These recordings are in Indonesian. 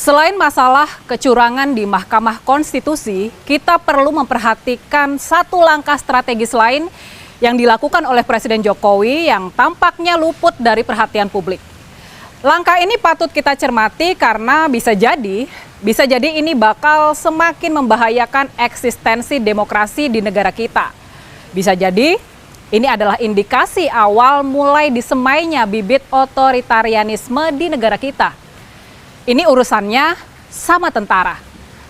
Selain masalah kecurangan di Mahkamah Konstitusi, kita perlu memperhatikan satu langkah strategis lain yang dilakukan oleh Presiden Jokowi yang tampaknya luput dari perhatian publik. Langkah ini patut kita cermati karena bisa jadi ini bakal semakin membahayakan eksistensi demokrasi di negara kita. Bisa jadi ini adalah indikasi awal mulai disemainya bibit otoritarianisme di negara kita. Ini urusannya sama tentara.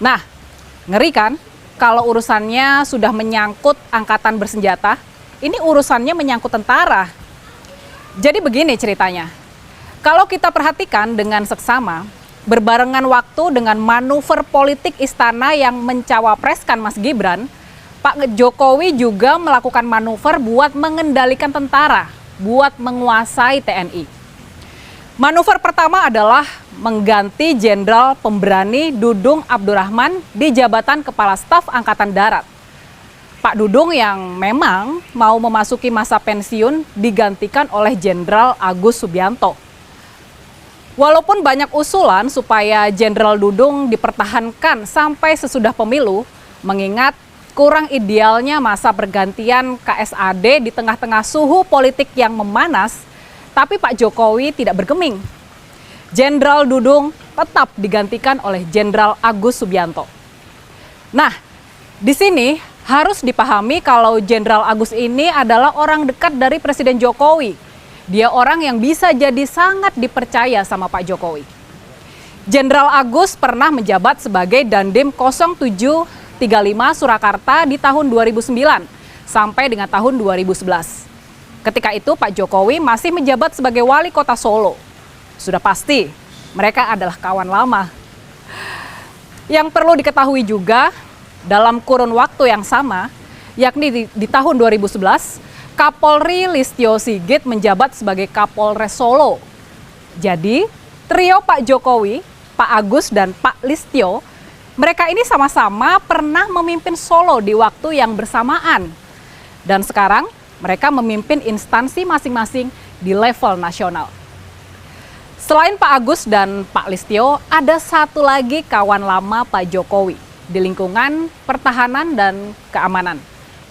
Nah, ngeri kan kalau urusannya sudah menyangkut angkatan bersenjata, ini urusannya menyangkut tentara. Jadi begini ceritanya, kalau kita perhatikan dengan seksama, berbarengan waktu dengan manuver politik istana yang mencawapreskan Mas Gibran, Pak Jokowi juga melakukan manuver buat mengendalikan tentara, buat menguasai TNI. Manuver pertama adalah mengganti Jenderal Pemberani Dudung Abdurrahman di jabatan Kepala Staf Angkatan Darat. Pak Dudung yang memang mau memasuki masa pensiun digantikan oleh Jenderal Agus Subianto. Walaupun banyak usulan supaya Jenderal Dudung dipertahankan sampai sesudah pemilu, mengingat kurang idealnya masa pergantian KSAD di tengah-tengah suhu politik yang memanas, tapi Pak Jokowi tidak bergeming. Jenderal Dudung tetap digantikan oleh Jenderal Agus Subianto. Nah, di sini harus dipahami kalau Jenderal Agus ini adalah orang dekat dari Presiden Jokowi. Dia orang yang bisa jadi sangat dipercaya sama Pak Jokowi. Jenderal Agus pernah menjabat sebagai Dandim 0735 Surakarta di tahun 2009 sampai dengan tahun 2011. Ketika itu Pak Jokowi masih menjabat sebagai wali kota Solo. Sudah pasti mereka adalah kawan lama. Yang perlu diketahui juga dalam kurun waktu yang sama, yakni di tahun 2011, Kapolri Listio Sigit menjabat sebagai Kapolres Solo. Jadi trio Pak Jokowi, Pak Agus dan Pak Listio, mereka ini sama-sama pernah memimpin Solo di waktu yang bersamaan. Dan sekarang mereka memimpin instansi masing-masing di level nasional. Selain Pak Agus dan Pak Listio, ada satu lagi kawan lama Pak Jokowi di lingkungan pertahanan dan keamanan,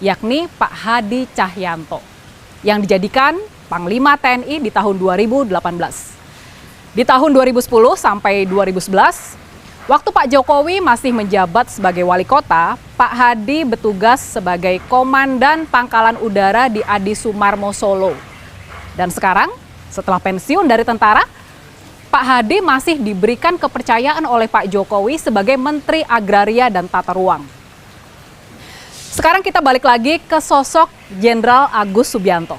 yakni Pak Hadi Cahyanto, yang dijadikan Panglima TNI di tahun 2018. Di tahun 2010 sampai 2011, waktu Pak Jokowi masih menjabat sebagai wali kota, Pak Hadi bertugas sebagai Komandan Pangkalan Udara di Adi Sumarmo Solo. Dan sekarang, setelah pensiun dari tentara, Pak Hadi masih diberikan kepercayaan oleh Pak Jokowi sebagai Menteri Agraria dan Tata Ruang. Sekarang kita balik lagi ke sosok Jenderal Agus Subianto.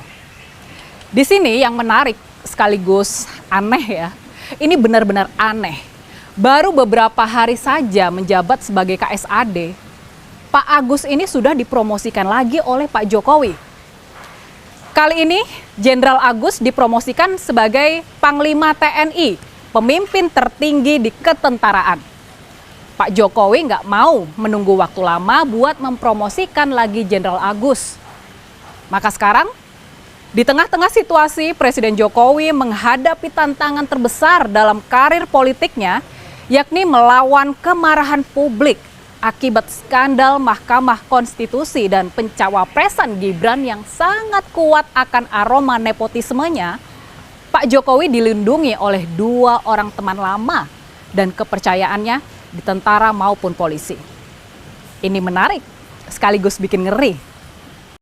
Di sini yang menarik sekaligus aneh ya, ini benar-benar aneh. Baru beberapa hari saja menjabat sebagai KSAD, Pak Agus ini sudah dipromosikan lagi oleh Pak Jokowi. Kali ini Jenderal Agus dipromosikan sebagai Panglima TNI, pemimpin tertinggi di ketentaraan. Pak Jokowi nggak mau menunggu waktu lama buat mempromosikan lagi Jenderal Agus. Maka sekarang, di tengah-tengah situasi Presiden Jokowi menghadapi tantangan terbesar dalam karir politiknya, yakni melawan kemarahan publik akibat skandal Mahkamah Konstitusi dan pencawapresan Gibran yang sangat kuat akan aroma nepotismenya, Pak Jokowi dilindungi oleh dua orang teman lama dan kepercayaannya di tentara maupun polisi. Ini menarik, sekaligus bikin ngeri.